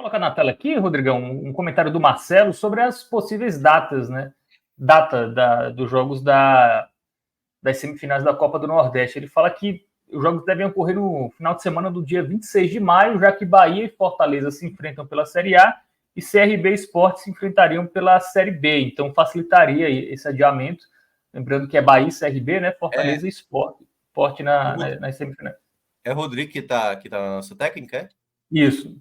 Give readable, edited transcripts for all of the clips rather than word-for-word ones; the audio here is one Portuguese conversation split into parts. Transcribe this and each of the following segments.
colocar na tela aqui, Rodrigão, um comentário do Marcelo sobre as possíveis datas, né? Dos jogos das semifinais da Copa do Nordeste. Ele fala que os jogos devem ocorrer no final de semana do dia 26 de maio, já que Bahia e Fortaleza se enfrentam pela Série A e CRB e Sport se enfrentariam pela Série B. Então facilitaria esse adiamento. Lembrando que é Bahia e CRB, né? Fortaleza e Sport nas semifinais. É Rodrigo que tá na nossa técnica, é? Isso.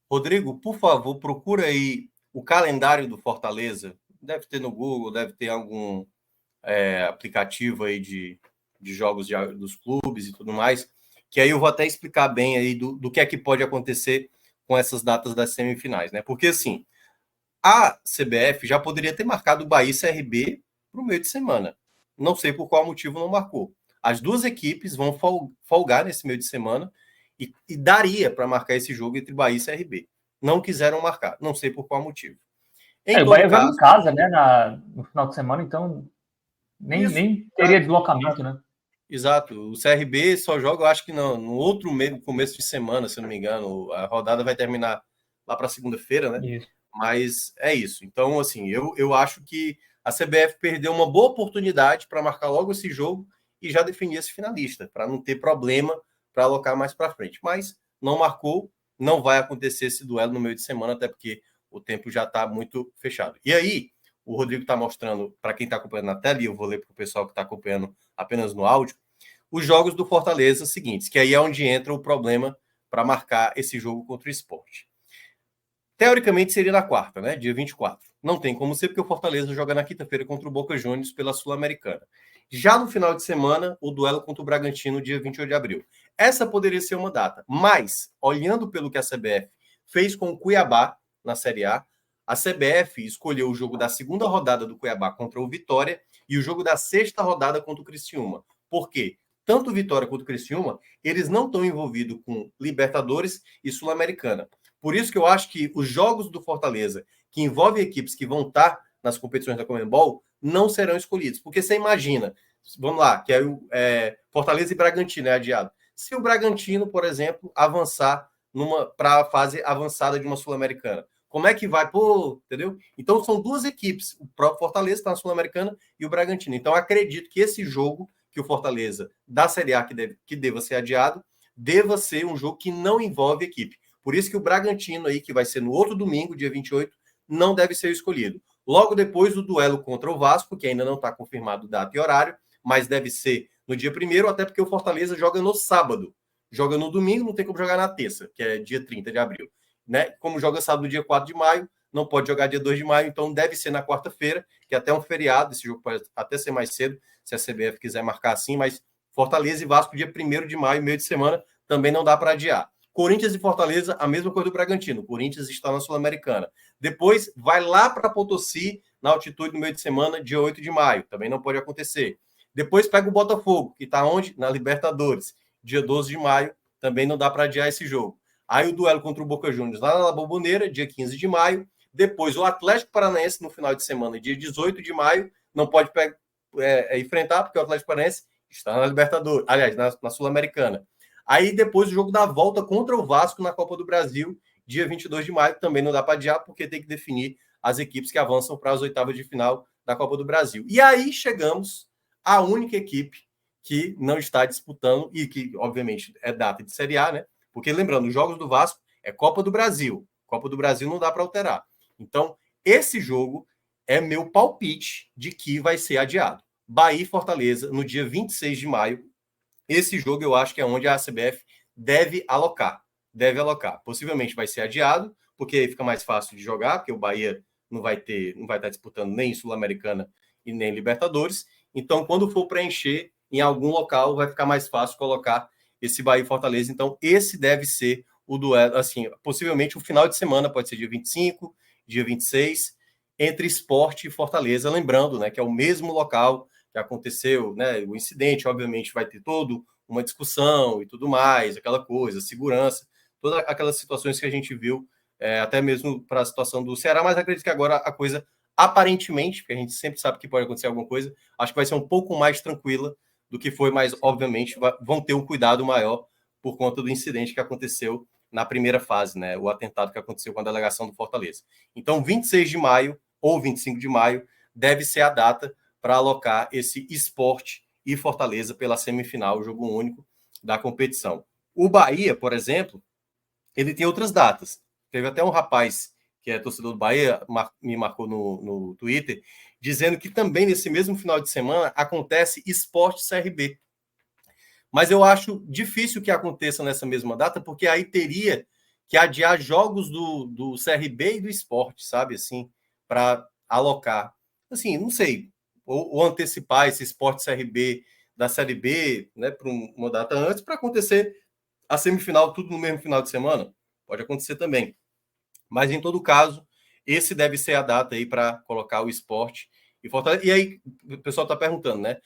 Rodrigo, por favor, procura aí o calendário do Fortaleza. Deve ter no Google, deve ter algum aplicativo aí de jogos dos clubes e tudo mais, que aí eu vou até explicar bem aí do que é que pode acontecer com essas datas das semifinais, né? Porque, assim, a CBF já poderia ter marcado o Bahia e CRB para o meio de semana. Não sei por qual motivo não marcou. As duas equipes vão folgar nesse meio de semana e daria para marcar esse jogo entre Bahia e CRB. Não quiseram marcar, não sei por qual motivo. O Bahia joga em casa, né, no final de semana, então nem teria deslocamento, né? Exato. O CRB só joga, eu acho que no outro começo de semana, se eu não me engano. A rodada vai terminar lá para segunda-feira, né? Isso. Mas é isso. Então, assim, eu acho que a CBF perdeu uma boa oportunidade para marcar logo esse jogo e já definir esse finalista, para não ter problema para alocar mais para frente. Mas não marcou, não vai acontecer esse duelo no meio de semana, até porque o tempo já está muito fechado. E aí, o Rodrigo está mostrando, para quem está acompanhando na tela, e eu vou ler para o pessoal que está acompanhando apenas no áudio, os jogos do Fortaleza seguintes, que aí é onde entra o problema para marcar esse jogo contra o Sport. Teoricamente seria na quarta, né? Dia 24. Não tem como ser, porque o Fortaleza joga na quinta-feira contra o Boca Juniors pela Sul-Americana. Já no final de semana, o duelo contra o Bragantino, dia 28 de abril. Essa poderia ser uma data, mas, olhando pelo que a CBF fez com o Cuiabá na Série A CBF escolheu o jogo da segunda rodada do Cuiabá contra o Vitória e o jogo da sexta rodada contra o Criciúma. Por quê? Tanto o Vitória quanto o Criciúma, eles não estão envolvidos com Libertadores e Sul-Americana. Por isso que eu acho que os jogos do Fortaleza, que envolvem equipes que vão estar nas competições da Conmebol, não serão escolhidos. Porque você imagina, vamos lá, que é Fortaleza e Bragantino é adiado. Se o Bragantino, por exemplo, avançar para a fase avançada de uma Sul-Americana, como é que vai? Pô, entendeu? Então são duas equipes, o próprio Fortaleza está na Sul-Americana e o Bragantino. Então acredito que esse jogo que o Fortaleza da Série A que deva ser adiado, deva ser um jogo que não envolve equipe. Por isso que o Bragantino aí, que vai ser no outro domingo, dia 28, não deve ser escolhido. Logo depois do duelo contra o Vasco, que ainda não está confirmado data e horário, mas deve ser no dia 1º, até porque o Fortaleza joga no sábado. Joga no domingo, não tem como jogar na terça, que é dia 30 de abril. Né? Como joga sábado, dia 4 de maio, não pode jogar dia 2 de maio, então deve ser na quarta-feira, que é até um feriado. Esse jogo pode até ser mais cedo, se a CBF quiser marcar assim, mas Fortaleza e Vasco, dia 1º de maio, meio de semana, também não dá para adiar. Corinthians e Fortaleza, a mesma coisa do Bragantino. O Corinthians está na Sul-Americana. Depois vai lá para Potosí, na altitude no meio de semana, dia 8 de maio. Também não pode acontecer. Depois pega o Botafogo, que está onde? Na Libertadores. Dia 12 de maio, também não dá para adiar esse jogo. Aí o duelo contra o Boca Juniors lá na Bombonera, dia 15 de maio. Depois o Atlético Paranaense no final de semana, dia 18 de maio. Não pode enfrentar, porque o Atlético Paranaense está na Libertadores. Aliás, na Sul-Americana. Aí depois o jogo da volta contra o Vasco na Copa do Brasil, dia 22 de maio. Também não dá para adiar, porque tem que definir as equipes que avançam para as oitavas de final da Copa do Brasil. E aí chegamos à única equipe que não está disputando, e que, obviamente, é data de Série A, né? Porque, lembrando, os jogos do Vasco é Copa do Brasil. Copa do Brasil não dá para alterar. Então, esse jogo é meu palpite de que vai ser adiado. Bahia e Fortaleza, no dia 26 de maio. Esse jogo eu acho que é onde a CBF deve alocar. Deve alocar. Possivelmente vai ser adiado, porque aí fica mais fácil de jogar, porque o Bahia não vai estar disputando nem Sul-Americana e nem Libertadores. Então, quando for preencher em algum local, vai ficar mais fácil colocar esse Bahia e Fortaleza. Então, esse deve ser o duelo, assim, possivelmente o final de semana, pode ser dia 25, dia 26, entre Sport e Fortaleza. Lembrando, né, que é o mesmo local que aconteceu, né, o incidente. Obviamente vai ter toda uma discussão e tudo mais, aquela coisa, segurança, todas aquelas situações que a gente viu, até mesmo para a situação do Ceará, mas acredito que agora a coisa, aparentemente, porque a gente sempre sabe que pode acontecer alguma coisa, acho que vai ser um pouco mais tranquila do que foi, mas obviamente vão ter um cuidado maior por conta do incidente que aconteceu na primeira fase, né? O atentado que aconteceu com a delegação do Fortaleza. Então, 26 de maio ou 25 de maio deve ser a data para alocar esse Sport e Fortaleza pela semifinal, jogo único da competição. O Bahia, por exemplo, ele tem outras datas. Teve até um rapaz que é torcedor do Bahia, me marcou no Twitter, dizendo que também nesse mesmo final de semana acontece Sport CRB. Mas eu acho difícil que aconteça nessa mesma data, porque aí teria que adiar jogos do CRB e do Sport, sabe, assim, para alocar. Assim, não sei, ou antecipar esse Sport CRB da Série B, né, para uma data antes, para acontecer a semifinal tudo no mesmo final de semana. Pode acontecer também. Mas, em todo caso, esse deve ser a data aí para colocar o Sport e Fortaleza. E aí, o pessoal está perguntando, né?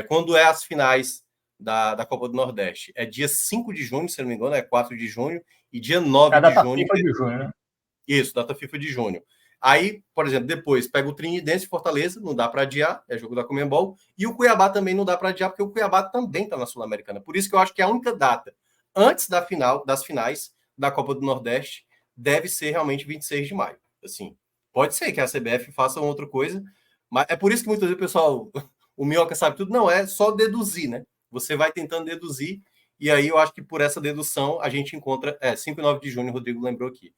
Quando é as finais da Copa do Nordeste? É dia 5 de junho, se não me engano, é 4 de junho, e dia 9 de junho. FIFA de junho, né? Isso, data FIFA de junho. Aí, por exemplo, depois pega o Trinidense e Fortaleza, não dá para adiar, é jogo da Conmebol, e o Cuiabá também não dá para adiar, porque o Cuiabá também está na Sul-Americana. Por isso que eu acho que a única data antes das finais da Copa do Nordeste deve ser realmente 26 de maio. Assim, pode ser que a CBF faça outra coisa, mas é por isso que muitas vezes o pessoal, o Minhoca sabe tudo, não é só deduzir, né? Você vai tentando deduzir, e aí eu acho que por essa dedução a gente encontra, 5 e 9 de junho, o Rodrigo lembrou aqui.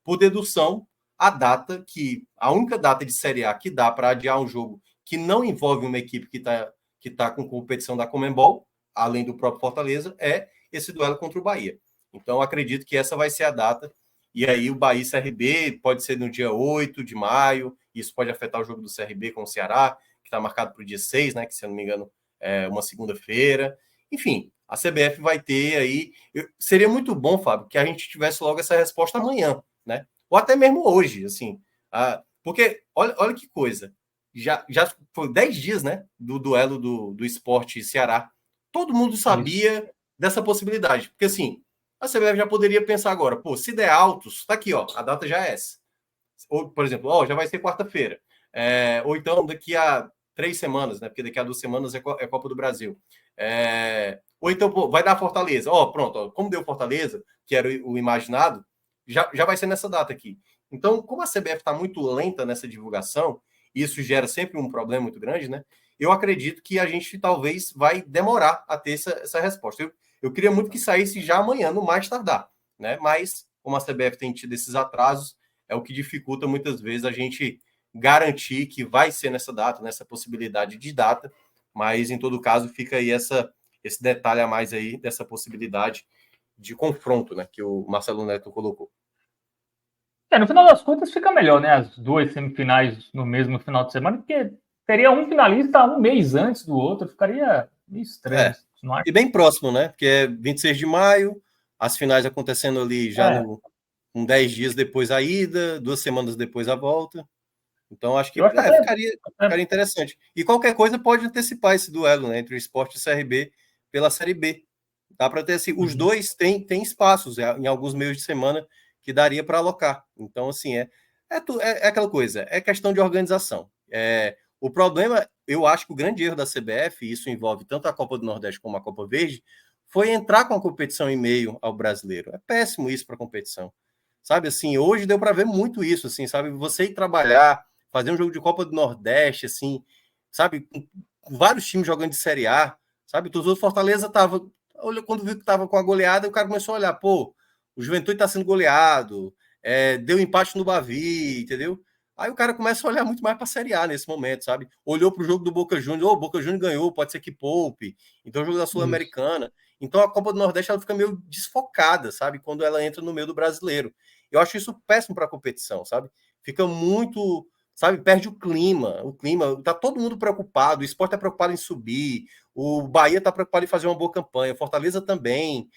Por dedução, a única data de Série A que dá para adiar um jogo que não envolve uma equipe que tá com competição da Conmebol, além do próprio Fortaleza, é esse duelo contra o Bahia. Então, acredito que essa vai ser a data. E aí, o Bahia e CRB pode ser no dia 8 de maio. Isso pode afetar o jogo do CRB com o Ceará, que está marcado para o dia 6, né? Que, se eu não me engano, é uma segunda-feira. Enfim, a CBF vai ter aí... Seria muito bom, Fábio, que a gente tivesse logo essa resposta amanhã, né? Ou até mesmo hoje, assim. Porque, olha que coisa. Já foi 10 dias, né? Do duelo do Sport e Ceará. Todo mundo sabia dessa possibilidade. Porque, assim, a CBF já poderia pensar agora, pô, se der altos, tá aqui, ó, a data já é essa. Ou, por exemplo, já vai ser quarta-feira. Ou então daqui a 3 semanas, né? Porque daqui a 2 semanas é Copa do Brasil. Ou então, pô, vai dar Fortaleza. Pronto, como deu Fortaleza, que era o imaginado, já vai ser nessa data aqui. Então, como a CBF está muito lenta nessa divulgação, isso gera sempre um problema muito grande, né? Eu acredito que a gente talvez vai demorar a ter essa resposta. Eu queria muito que saísse já amanhã, no mais tardar, né? Mas, como a CBF tem tido esses atrasos, é o que dificulta muitas vezes a gente garantir que vai ser nessa data, nessa possibilidade de data, mas, em todo caso, fica aí esse detalhe a mais aí dessa possibilidade de confronto, né? Que o Marcelo Neto colocou. No final das contas, fica melhor, né? As duas semifinais no mesmo final de semana, porque teria um finalista um mês antes do outro, ficaria meio estranho. E bem próximo, né? Porque é 26 de maio, as finais acontecendo ali já com 10 dias depois a ida, 2 semanas depois a volta. Então, acho que ficaria interessante. E qualquer coisa pode antecipar esse duelo, né? Entre o Sport e o CRB pela Série B. Dá para ter assim, os dois têm espaços em alguns meios de semana que daria para alocar. Então, assim, é aquela coisa, é questão de organização. O problema, eu acho que o grande erro da CBF, e isso envolve tanto a Copa do Nordeste como a Copa Verde, foi entrar com a competição em meio ao brasileiro. É péssimo isso para a competição. Sabe, assim, hoje deu para ver muito isso, assim, sabe? Você ir trabalhar, fazer um jogo de Copa do Nordeste, assim, sabe? Com vários times jogando de Série A, sabe? O Fortaleza tava... Quando viu que estava com a goleada, o cara começou a olhar, pô, o Juventude está sendo goleado, deu empate no Bavi, entendeu? Aí o cara começa a olhar muito mais para a Série A nesse momento, sabe? Olhou para o jogo do Boca Juniors, o Boca Juniors ganhou, pode ser que poupe. Então, o jogo da Sul-Americana. Então, a Copa do Nordeste ela fica meio desfocada, sabe? Quando ela entra no meio do brasileiro. Eu acho isso péssimo para a competição, sabe? Fica muito, sabe? Perde o clima. Tá todo mundo preocupado. O Sport está preocupado em subir. O Bahia está preocupado em fazer uma boa campanha. O Fortaleza também.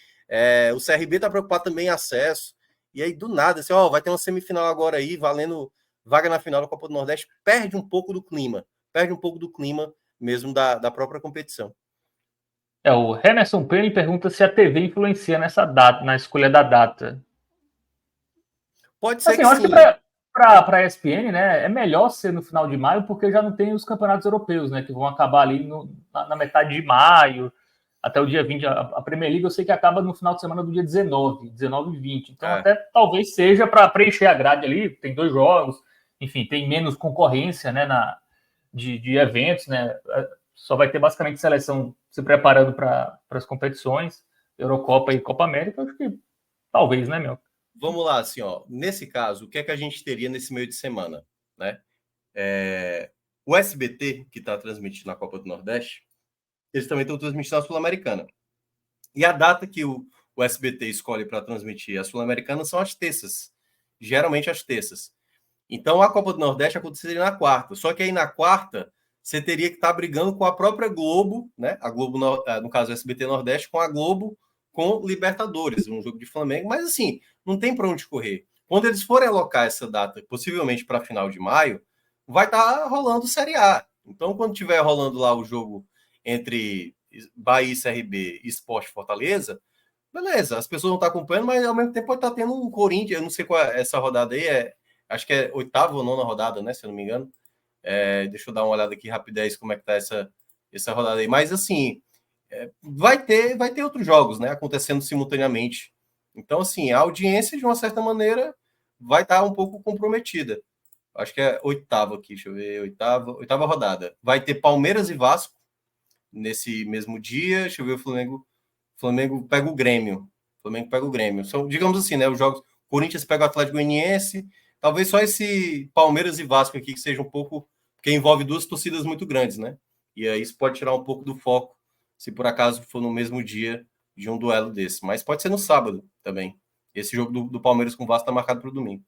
O CRB está preocupado também em acesso. E aí, do nada, assim, vai ter uma semifinal agora aí, valendo vaga na final da Copa do Nordeste, perde um pouco do clima mesmo da própria competição. O Remerson Penny pergunta se a TV influencia nessa data, na escolha da data. Pode ser, assim, que eu acho que para a ESPN, né, é melhor ser no final de maio, porque já não tem os campeonatos europeus, né, que vão acabar ali na metade de maio. até o dia 20. A Premier League eu sei que acaba no final de semana do dia 19 e 20. Então, É. até talvez seja para preencher a grade ali. Tem 2 jogos, enfim, tem menos concorrência, né, de eventos, né? Só vai ter basicamente seleção se preparando para as competições, Eurocopa e Copa América. Acho que talvez, né, meu? Vamos lá, assim, ó. Nesse caso, o que é que a gente teria nesse meio de semana, né? O SBT, que está transmitindo na Copa do Nordeste, eles também estão transmitindo a Sul-Americana. E a data que o SBT escolhe para transmitir a Sul-Americana são as terças. Geralmente as terças. Então a Copa do Nordeste aconteceria na quarta. Só que aí na quarta você teria que estar brigando com a própria Globo, né? A Globo, no caso, o SBT Nordeste, com a Globo, com Libertadores, um jogo de Flamengo. Mas assim, não tem para onde correr. Quando eles forem alocar essa data, possivelmente para final de maio, vai estar rolando Série A. Então, quando tiver rolando lá o jogo entre Bahia e CRB e Sport Fortaleza, beleza, as pessoas não estão acompanhando, mas ao mesmo tempo pode estar tendo um Corinthians, eu não sei qual é essa rodada aí, acho que é 8ª ou 9ª rodada, né, se eu não me engano. Deixa eu dar uma olhada aqui rapidez como é que tá essa rodada aí. Mas assim, vai ter outros jogos, né, acontecendo simultaneamente. Então, assim, a audiência, de uma certa maneira, vai estar um pouco comprometida. Acho que é 8ª aqui, deixa eu ver, 8ª rodada. Vai ter Palmeiras e Vasco nesse mesmo dia. Deixa eu ver, o Flamengo pega o Grêmio. São, digamos assim, né, os jogos. Corinthians pega o Atlético Goianiense. Talvez só esse Palmeiras e Vasco aqui que seja um pouco, porque envolve 2 torcidas muito grandes, né? E aí isso pode tirar um pouco do foco, se por acaso for no mesmo dia de um duelo desse. Mas pode ser no sábado também. Esse jogo do Palmeiras com o Vasco está marcado para o domingo.